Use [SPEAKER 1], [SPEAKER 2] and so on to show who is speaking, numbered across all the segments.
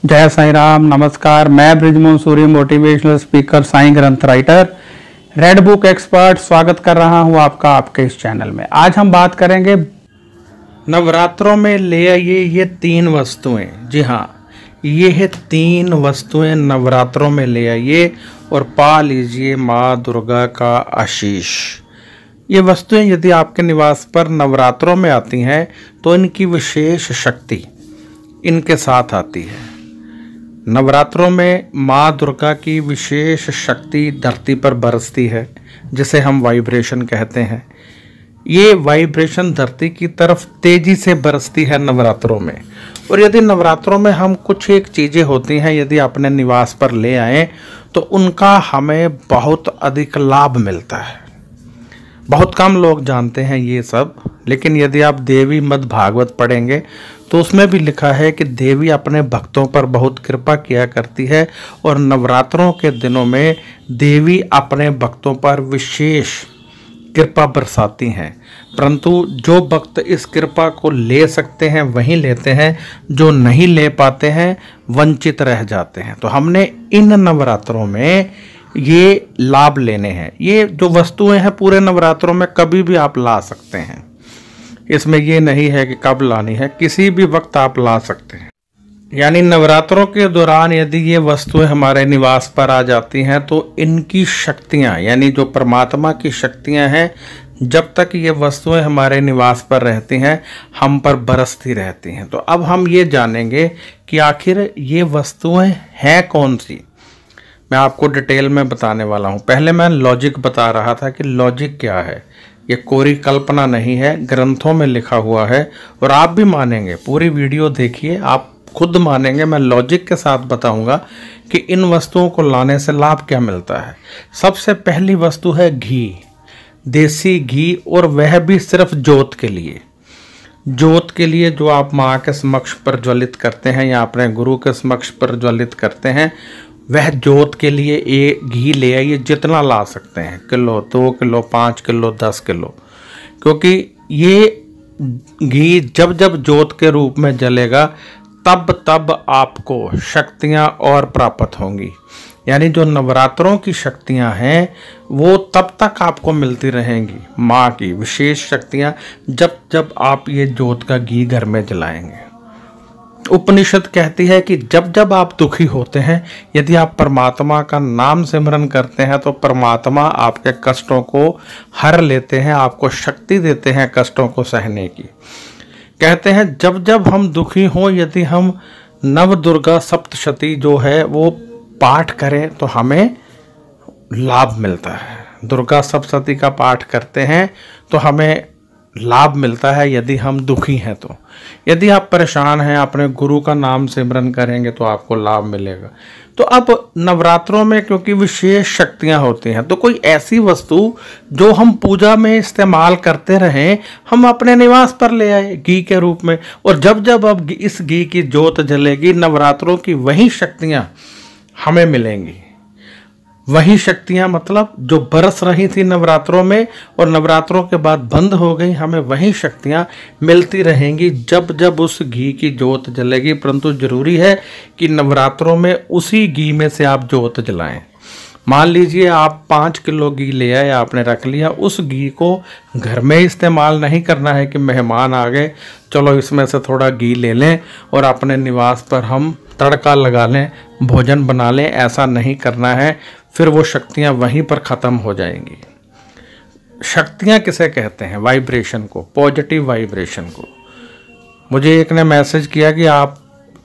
[SPEAKER 1] जय साईं राम। नमस्कार, मैं बृजमोहन सूरी, मोटिवेशनल स्पीकर, साईं ग्रंथ राइटर, रेड बुक एक्सपर्ट। स्वागत कर रहा हूं आपका आपके इस चैनल में। आज हम बात करेंगे नवरात्रों में ले आइए ये 3 वस्तुएं। जी हाँ, ये है 3 वस्तुएं नवरात्रों में ले आइए और पा लीजिए माँ दुर्गा का आशीष। ये वस्तुएं यदि आपके निवास पर नवरात्रों में आती हैं तो इनकी विशेष शक्ति इनके साथ आती है। नवरात्रों में माँ दुर्गा की विशेष शक्ति धरती पर बरसती है, जिसे हम वाइब्रेशन कहते हैं। ये वाइब्रेशन धरती की तरफ तेजी से बरसती है नवरात्रों में। और यदि नवरात्रों में हम कुछ एक चीज़ें होती हैं यदि अपने निवास पर ले आएं तो उनका हमें बहुत अधिक लाभ मिलता है। बहुत कम लोग जानते हैं ये सब, लेकिन यदि आप देवी मद भागवत पढ़ेंगे तो उसमें भी लिखा है कि देवी अपने भक्तों पर बहुत कृपा किया करती है और नवरात्रों के दिनों में देवी अपने भक्तों पर विशेष कृपा बरसाती हैं। परंतु जो भक्त इस कृपा को ले सकते हैं वहीं लेते हैं, जो नहीं ले पाते हैं वंचित रह जाते हैं। तो हमने इन नवरात्रों में ये लाभ लेने हैं। ये जो वस्तुएं हैं पूरे नवरात्रों में कभी भी आप ला सकते हैं। इसमें ये नहीं है कि कब लानी है, किसी भी वक्त आप ला सकते हैं। यानी नवरात्रों के दौरान यदि ये वस्तुएं हमारे निवास पर आ जाती हैं तो इनकी शक्तियां, यानी जो परमात्मा की शक्तियां हैं, जब तक ये वस्तुएं हमारे निवास पर रहती हैं हम पर बरसती रहती हैं। तो अब हम ये जानेंगे कि आखिर ये वस्तुएं हैं कौन सी। मैं आपको डिटेल में बताने वाला हूँ। पहले मैं लॉजिक बता रहा था कि लॉजिक क्या है। ये कोरी कल्पना नहीं है, ग्रंथों में लिखा हुआ है और आप भी मानेंगे। पूरी वीडियो देखिए, आप खुद मानेंगे। मैं लॉजिक के साथ बताऊंगा कि इन वस्तुओं को लाने से लाभ क्या मिलता है। सबसे पहली वस्तु है घी, देसी घी, और वह भी सिर्फ जोत के लिए। जोत के लिए जो आप माँ के समक्ष प्रज्वलित करते हैं या अपने गुरु के समक्ष प्रज्वलित करते हैं, वह जोत के लिए ये घी ले आइए, जितना ला सकते हैं, किलो, 2 किलो, 5 किलो, 10 किलो। क्योंकि ये घी जब जब जोत के रूप में जलेगा तब तब आपको शक्तियां और प्राप्त होंगी। यानी जो नवरात्रों की शक्तियां हैं वो तब तक आपको मिलती रहेंगी, माँ की विशेष शक्तियां, जब जब आप ये जोत का घी घर में जलाएंगे। उपनिषद कहती है कि जब जब आप दुखी होते हैं, यदि आप परमात्मा का नाम सिमरन करते हैं तो परमात्मा आपके कष्टों को हर लेते हैं, आपको शक्ति देते हैं कष्टों को सहने की। कहते हैं जब जब हम दुखी हों, यदि हम नव दुर्गा सप्तशती जो है वो पाठ करें तो हमें लाभ मिलता है। दुर्गा सप्तशती का पाठ करते हैं तो हमें लाभ मिलता है यदि हम दुखी हैं। तो यदि आप परेशान हैं, अपने गुरु का नाम सिमरन करेंगे तो आपको लाभ मिलेगा। तो अब नवरात्रों में क्योंकि विशेष शक्तियां होती हैं, तो कोई ऐसी वस्तु जो हम पूजा में इस्तेमाल करते रहें, हम अपने निवास पर ले आए घी के रूप में। और जब जब अब इस घी की जोत जलेगी, नवरात्रों की वही शक्तियां हमें मिलेंगी। वही शक्तियां मतलब जो बरस रही थी नवरात्रों में और नवरात्रों के बाद बंद हो गई, हमें वही शक्तियां मिलती रहेंगी जब जब उस घी की जोत जलेगी। परंतु जरूरी है कि नवरात्रों में उसी घी में से आप जोत जलाएं। मान लीजिए आप 5 किलो घी ले आए, आपने रख लिया। उस घी को घर में इस्तेमाल नहीं करना है कि मेहमान आ गए, चलो इसमें से थोड़ा घी ले लें और अपने निवास पर हम तड़का लगा लें, भोजन बना लें। ऐसा नहीं करना है, फिर वो शक्तियाँ वहीं पर ख़त्म हो जाएंगी। शक्तियाँ किसे कहते हैं? वाइब्रेशन को, पॉजिटिव वाइब्रेशन को। मुझे एक ने मैसेज किया कि आप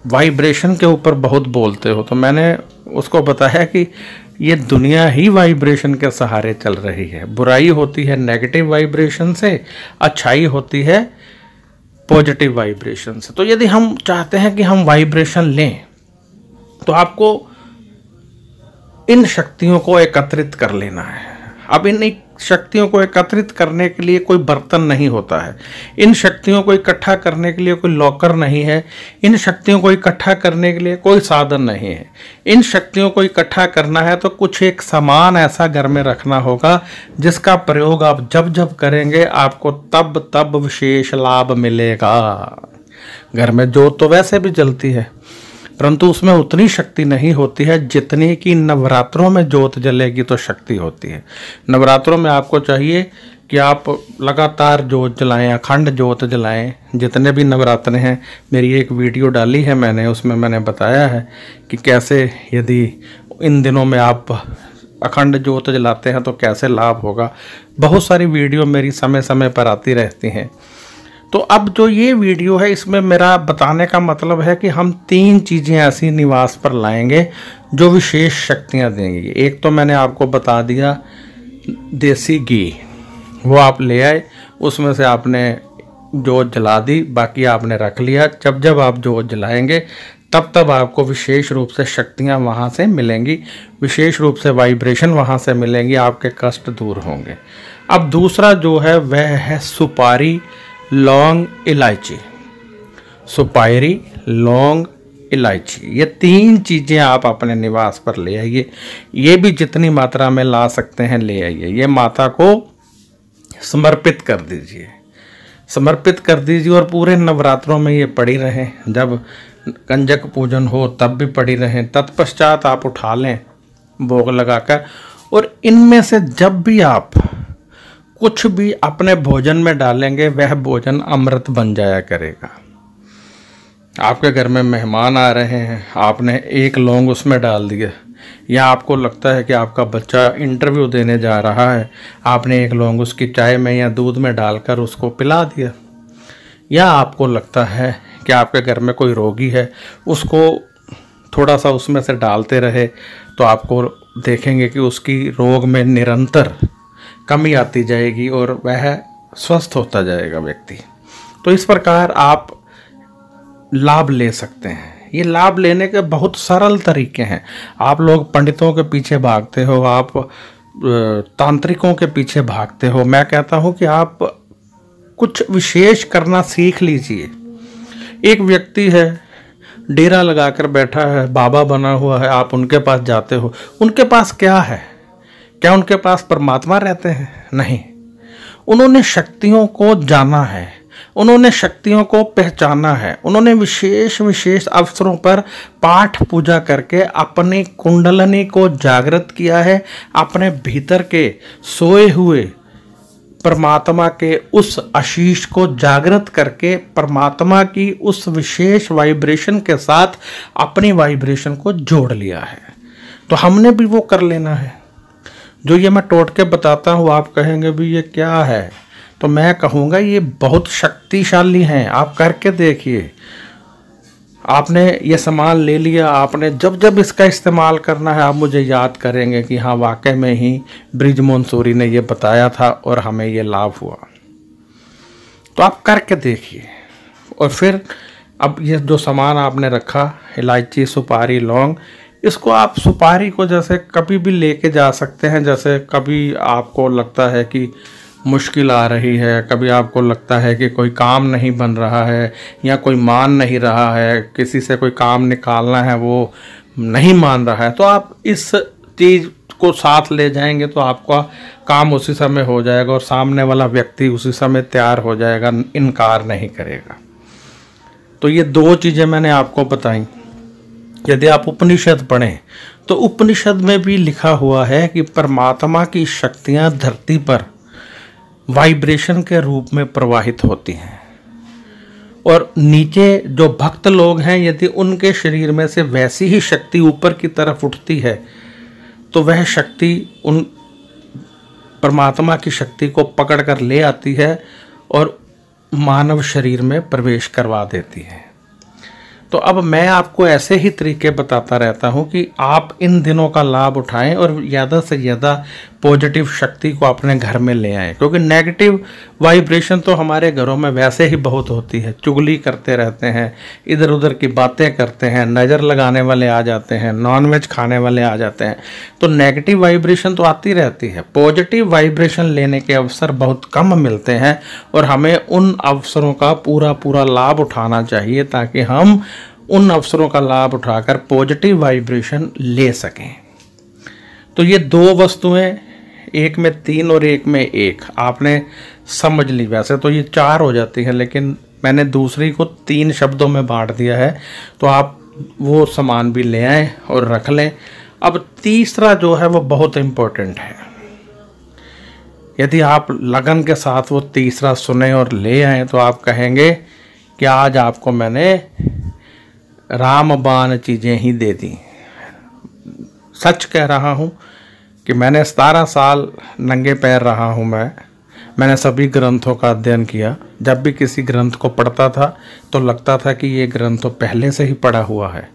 [SPEAKER 1] वाइब्रेशन के ऊपर बहुत बोलते हो, तो मैंने उसको बताया कि ये दुनिया ही वाइब्रेशन के सहारे चल रही है। बुराई होती है नेगेटिव वाइब्रेशन से, अच्छाई होती है पॉजिटिव वाइब्रेशन से। तो यदि हम चाहते हैं कि हम वाइब्रेशन लें तो आपको इन शक्तियों को एकत्रित कर लेना है। अब इन शक्तियों को एकत्रित करने के लिए कोई बर्तन नहीं होता है। इन शक्तियों को इकट्ठा करने के लिए कोई लॉकर नहीं है। इन शक्तियों को इकट्ठा करने के लिए कोई साधन नहीं है। इन शक्तियों को इकट्ठा करना है तो कुछ एक सामान ऐसा घर में रखना होगा जिसका प्रयोग आप जब जब करेंगे आपको तब तब विशेष लाभ मिलेगा। घर में जोत तो वैसे भी जलती है, परंतु उसमें उतनी शक्ति नहीं होती है जितनी कि नवरात्रों में ज्योत जलेगी तो शक्ति होती है। नवरात्रों में आपको चाहिए कि आप लगातार ज्योत जलाएं, अखंड ज्योत जलाएं। जितने भी नवरात्र हैं, मेरी एक वीडियो डाली है मैंने, उसमें मैंने बताया है कि कैसे यदि इन दिनों में आप अखंड ज्योत जलाते हैं तो कैसे लाभ होगा। बहुत सारी वीडियो मेरी समय समय पर आती रहती हैं। तो अब जो ये वीडियो है, इसमें मेरा बताने का मतलब है कि हम 3 चीज़ें ऐसी निवास पर लाएंगे जो विशेष शक्तियाँ देंगी। एक तो मैंने आपको बता दिया देसी घी, वो आप ले आए, उसमें से आपने जोत जला दी, बाकी आपने रख लिया। जब जब आप जोत जलाएंगे तब तब आपको विशेष रूप से शक्तियाँ वहाँ से मिलेंगी, विशेष रूप से वाइब्रेशन वहाँ से मिलेंगी, आपके कष्ट दूर होंगे। अब दूसरा जो है वह है सुपारी, लौंग, इलायची। सुपारी, लौंग, इलायची, ये 3 चीज़ें आप अपने निवास पर ले आइए। ये भी जितनी मात्रा में ला सकते हैं ले आइए। ये माता को समर्पित कर दीजिए, समर्पित कर दीजिए और पूरे नवरात्रों में ये पड़ी रहें। जब कंजक पूजन हो तब भी पड़ी रहें, तत्पश्चात आप उठा लें भोग लगाकर। और इनमें से जब भी आप कुछ भी अपने भोजन में डालेंगे वह भोजन अमृत बन जाया करेगा। आपके घर में मेहमान आ रहे हैं, आपने 1 लौंग उसमें डाल दिया, या आपको लगता है कि आपका बच्चा इंटरव्यू देने जा रहा है, आपने 1 लौंग उसकी चाय में या दूध में डालकर उसको पिला दिया, या आपको लगता है कि आपके घर में कोई रोगी है, उसको थोड़ा सा उसमें से डालते रहे तो आपको देखेंगे कि उसकी रोग में निरंतर कमी आती जाएगी और वह स्वस्थ होता जाएगा व्यक्ति। तो इस प्रकार आप लाभ ले सकते हैं। ये लाभ लेने के बहुत सरल तरीके हैं। आप लोग पंडितों के पीछे भागते हो, आप तांत्रिकों के पीछे भागते हो। मैं कहता हूँ कि आप कुछ विशेष करना सीख लीजिए। एक व्यक्ति है, डेरा लगाकर बैठा है, बाबा बना हुआ है, आप उनके पास जाते हो, उनके पास क्या है? क्या उनके पास परमात्मा रहते हैं? नहीं। उन्होंने शक्तियों को जाना है, उन्होंने शक्तियों को पहचाना है, उन्होंने विशेष विशेष अवसरों पर पाठ पूजा करके अपनी कुंडलनी को जागृत किया है, अपने भीतर के सोए हुए परमात्मा के उस आशीष को जागृत करके परमात्मा की उस विशेष वाइब्रेशन के साथ अपनी वाइब्रेशन को जोड़ लिया है। तो हमने भी वो कर लेना है। जो ये मैं टोट के बताता हूँ, आप कहेंगे भी ये क्या है, तो मैं कहूँगा ये बहुत शक्तिशाली हैं। आप करके देखिए। आपने ये सामान ले लिया, आपने जब जब इसका इस्तेमाल करना है आप मुझे याद करेंगे कि हाँ वाकई में ही बृजमोहन सूरी ने ये बताया था और हमें ये लाभ हुआ। तो आप करके देखिए। और फिर अब ये जो सामान आपने रखा, इलायची, सुपारी, लौंग, इसको आप सुपारी को जैसे कभी भी लेके जा सकते हैं। जैसे कभी आपको लगता है कि मुश्किल आ रही है, कभी आपको लगता है कि कोई काम नहीं बन रहा है या कोई मान नहीं रहा है, किसी से कोई काम निकालना है वो नहीं मान रहा है, तो आप इस चीज़ को साथ ले जाएंगे तो आपका काम उसी समय हो जाएगा और सामने वाला व्यक्ति उसी समय तैयार हो जाएगा, इनकार नहीं करेगा। तो ये 2 चीज़ें मैंने आपको बताई। यदि आप उपनिषद पढ़ें तो उपनिषद में भी लिखा हुआ है कि परमात्मा की शक्तियाँ धरती पर वाइब्रेशन के रूप में प्रवाहित होती हैं और नीचे जो भक्त लोग हैं, यदि उनके शरीर में से वैसी ही शक्ति ऊपर की तरफ उठती है तो वह शक्ति उन परमात्मा की शक्ति को पकड़ कर ले आती है और मानव शरीर में प्रवेश करवा देती है। तो अब मैं आपको ऐसे ही तरीके बताता रहता हूं कि आप इन दिनों का लाभ उठाएं और ज़्यादा से ज़्यादा पॉजिटिव शक्ति को अपने घर में ले आएं, क्योंकि नेगेटिव वाइब्रेशन तो हमारे घरों में वैसे ही बहुत होती है। चुगली करते रहते हैं, इधर उधर की बातें करते हैं, नज़र लगाने वाले आ जाते हैं, नॉनवेज खाने वाले आ जाते हैं, तो नेगेटिव वाइब्रेशन तो आती रहती है। पॉजिटिव वाइब्रेशन लेने के अवसर बहुत कम मिलते हैं और हमें उन अवसरों का पूरा लाभ उठाना चाहिए ताकि हम उन अवसरों का लाभ उठाकर पॉजिटिव वाइब्रेशन ले सकें। तो ये 2 वस्तुएं, एक में 3 और एक में 1 आपने समझ ली। वैसे तो ये 4 हो जाती है, लेकिन मैंने दूसरी को 3 शब्दों में बांट दिया है, तो आप
[SPEAKER 2] वो सामान भी ले आएँ और रख लें। अब तीसरा जो है वो बहुत इम्पोर्टेंट है। यदि आप लगन के साथ वो तीसरा सुने और ले आएँ तो आप कहेंगे कि आज आपको मैंने रामबाण चीज़ें ही दे दी। सच कह रहा हूँ कि मैंने 17 साल नंगे पैर रहा हूँ। मैंने सभी ग्रंथों का अध्ययन किया। जब भी किसी ग्रंथ को पढ़ता था तो लगता था कि ये ग्रंथ तो पहले से ही पढ़ा हुआ है।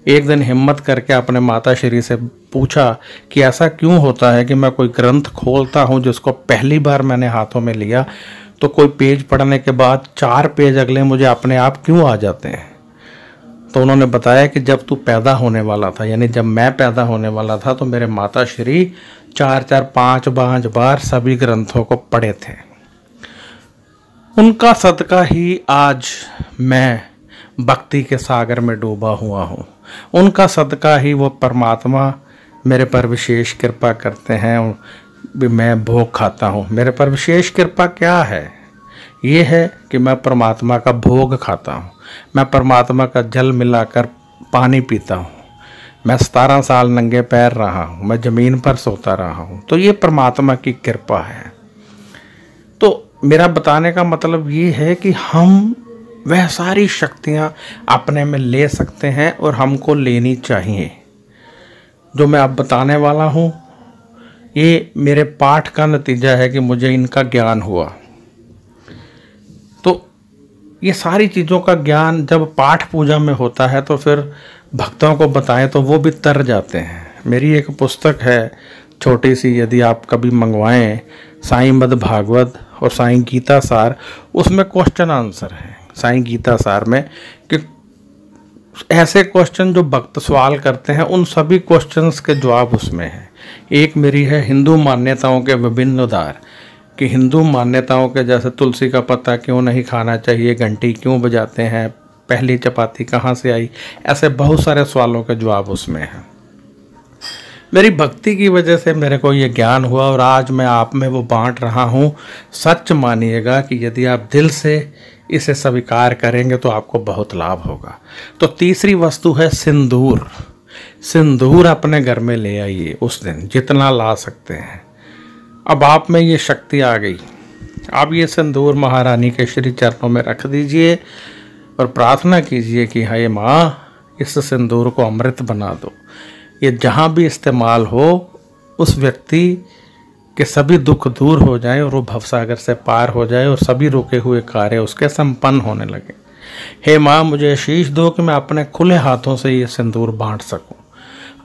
[SPEAKER 2] एक दिन हिम्मत करके अपने माता श्री से पूछा कि ऐसा क्यों होता है कि मैं कोई ग्रंथ खोलता हूँ जिसको पहली बार मैंने हाथों में लिया तो कोई पेज पढ़ने के बाद 4 पेज अगले मुझे अपने आप क्यों आ जाते हैं। तो उन्होंने बताया कि जब तू पैदा होने वाला था, यानी जब मैं पैदा होने वाला था, तो मेरे माता श्री 4-4, 5-5 बार सभी ग्रंथों को पढ़े थे। उनका सदका ही आज मैं भक्ति के सागर में डूबा हुआ हूँ। उनका सदका ही वो परमात्मा मेरे पर विशेष कृपा करते हैं, मैं भोग खाता हूँ। मेरे पर विशेष कृपा क्या है? ये है कि मैं परमात्मा का भोग खाता हूँ। मैं परमात्मा का जल मिलाकर पानी पीता हूँ। मैं 17 साल नंगे पैर रहा हूँ। मैं ज़मीन पर सोता रहा हूँ। तो ये परमात्मा की कृपा है। तो मेरा बताने का मतलब ये है कि हम वह सारी शक्तियाँ अपने में ले सकते हैं और हमको लेनी चाहिए। जो मैं अब बताने वाला हूँ ये मेरे पाठ का नतीजा है कि मुझे इनका ज्ञान हुआ। तो ये सारी चीज़ों का ज्ञान जब पाठ पूजा में होता है तो फिर भक्तों को बताएं तो वो भी तर जाते हैं। मेरी एक पुस्तक है छोटी सी, यदि आप कभी मंगवाएं, साईं मद भागवत और साईं गीता सार, उसमें क्वेश्चन आंसर है साईं गीता सार में, कि ऐसे क्वेश्चन जो भक्त सवाल करते हैं उन सभी क्वेश्चंस के जवाब उसमें हैं। एक मेरी है हिंदू मान्यताओं के विभिन्न उदार, कि हिंदू मान्यताओं के जैसे तुलसी का पत्ता क्यों नहीं खाना चाहिए, घंटी क्यों बजाते हैं, पहली चपाती कहाँ से आई, ऐसे बहुत सारे सवालों के जवाब उसमें हैं। मेरी भक्ति की वजह से मेरे को ये ज्ञान हुआ और आज मैं आप में वो बांट रहा हूँ। सच मानिएगा कि यदि आप दिल से इसे स्वीकार करेंगे तो आपको बहुत लाभ होगा। तो तीसरी वस्तु है सिंदूर। सिंदूर अपने घर में ले आइए उस दिन, जितना ला सकते हैं। अब आप में ये शक्ति आ गई। आप ये सिंदूर महारानी के श्री चरणों में रख दीजिए और प्रार्थना कीजिए कि हाय माँ, इस सिंदूर को अमृत बना दो। ये जहाँ भी इस्तेमाल हो उस व्यक्ति के सभी दुख दूर हो जाए और वो भवसागर से पार हो जाए और सभी रुके हुए कार्य उसके संपन्न होने लगे। हे माँ, मुझे आशीष दो कि मैं अपने खुले हाथों से ये सिंदूर बांट सकूं।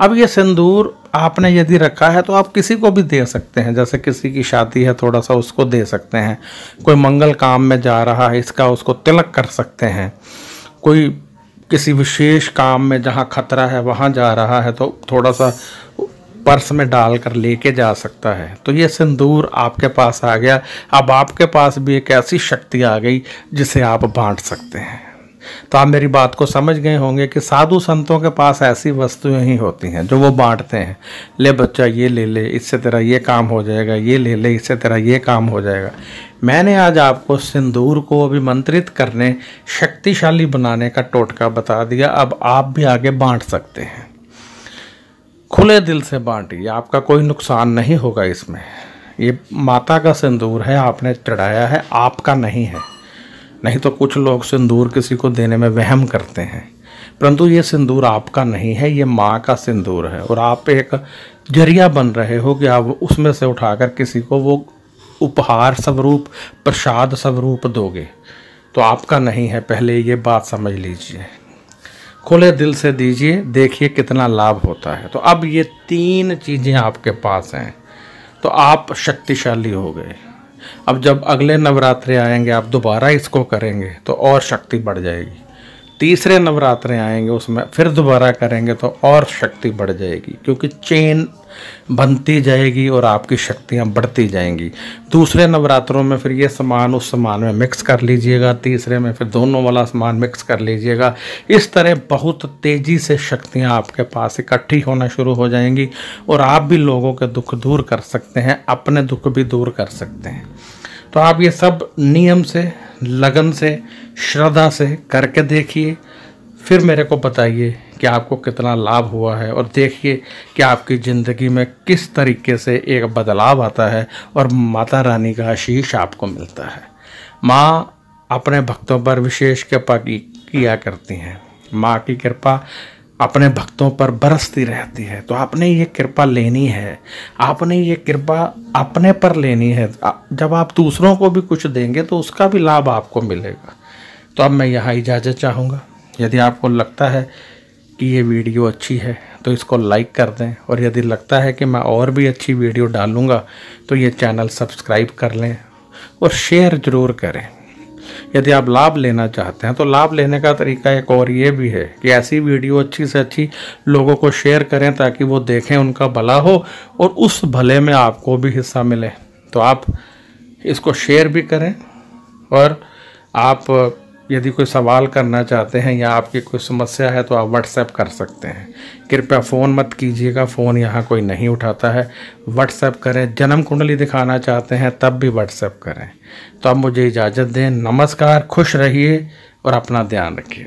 [SPEAKER 2] अब ये सिंदूर आपने यदि रखा है तो आप किसी को भी दे सकते हैं। जैसे किसी की शादी है, थोड़ा सा उसको दे सकते हैं। कोई मंगल काम में जा रहा है, इसका उसको तिलक कर सकते हैं। कोई किसी विशेष काम में जहाँ खतरा है वहाँ जा रहा है तो थोड़ा सा पर्स में डालकर लेके जा सकता है। तो ये सिंदूर आपके पास आ गया। अब आपके पास भी एक ऐसी शक्ति आ गई जिसे आप बांट सकते हैं। तो आप मेरी बात को समझ गए होंगे कि साधु संतों के पास ऐसी वस्तुएं ही होती हैं जो वो बांटते हैं। ले बच्चा, ये ले ले, इससे तेरा ये काम हो जाएगा, ये ले ले, इससे तेरा ये काम हो जाएगा। मैंने आज आपको सिंदूर को अभिमंत्रित करने, शक्तिशाली बनाने का टोटका बता दिया। अब आप भी आगे बांट सकते हैं। खुले दिल से बांटिए, आपका कोई नुकसान नहीं होगा इसमें। ये माता का सिंदूर है, आपने चढ़ाया है, आपका नहीं है। नहीं तो कुछ लोग सिंदूर किसी को देने में वहम करते हैं, परंतु ये सिंदूर आपका नहीं है, ये माँ का सिंदूर है। और आप एक जरिया बन रहे हो कि आप उसमें से उठाकर किसी को वो उपहार स्वरूप, प्रसाद स्वरूप दोगे, तो आपका नहीं है। पहले ये बात समझ लीजिए। खुले दिल से दीजिए, देखिए कितना लाभ होता है। तो अब ये 3 चीज़ें आपके पास हैं तो आप शक्तिशाली हो गए। अब जब अगले नवरात्रे आएंगे, आप दोबारा इसको करेंगे तो और शक्ति बढ़ जाएगी। तीसरे नवरात्रे आएंगे, उसमें फिर दोबारा करेंगे तो और शक्ति बढ़ जाएगी, क्योंकि चेन बनती जाएगी और आपकी शक्तियाँ बढ़ती जाएंगी। दूसरे नवरात्रों में फिर ये सामान उस सामान में मिक्स कर लीजिएगा, तीसरे में फिर दोनों वाला सामान मिक्स कर लीजिएगा। इस तरह बहुत तेज़ी से शक्तियाँ आपके पास इकट्ठी होना शुरू हो जाएंगी और आप भी लोगों के दुख दूर कर सकते हैं, अपने दुख भी दूर कर सकते हैं। तो आप ये सब नियम से, लगन से, श्रद्धा से करके देखिए, फिर मेरे को बताइए कि आपको कितना लाभ हुआ है, और देखिए कि आपकी ज़िंदगी में किस तरीके से एक बदलाव आता है और माता रानी का आशीष आपको मिलता है। माँ अपने भक्तों पर विशेष कृपा किया करती हैं। माँ की कृपा अपने भक्तों पर बरसती रहती है। तो आपने ये कृपा लेनी है, आपने ये कृपा अपने पर लेनी है। जब आप दूसरों को भी कुछ देंगे तो उसका भी लाभ आपको मिलेगा। तो अब मैं यहाँ इजाज़त चाहूँगा। यदि आपको लगता है कि ये वीडियो अच्छी है तो इसको लाइक कर दें, और यदि लगता है कि मैं और भी अच्छी वीडियो डालूँगा तो ये चैनल सब्सक्राइब कर लें और शेयर ज़रूर करें। यदि आप लाभ लेना चाहते हैं तो लाभ लेने का तरीका एक और ये भी है कि ऐसी वीडियो अच्छी से अच्छी लोगों को शेयर करें ताकि वो देखें, उनका भला हो और उस भले में आपको भी हिस्सा मिले। तो आप इसको शेयर भी करें, और आप यदि कोई सवाल करना चाहते हैं या आपकी कोई समस्या है तो आप व्हाट्सएप कर सकते हैं। कृपया फ़ोन मत कीजिएगा, फ़ोन यहाँ कोई नहीं उठाता है। व्हाट्सएप करें। जन्म कुंडली दिखाना चाहते हैं तब भी व्हाट्सएप करें। तो अब मुझे इजाज़त दें। नमस्कार, खुश रहिए और अपना ध्यान रखिए।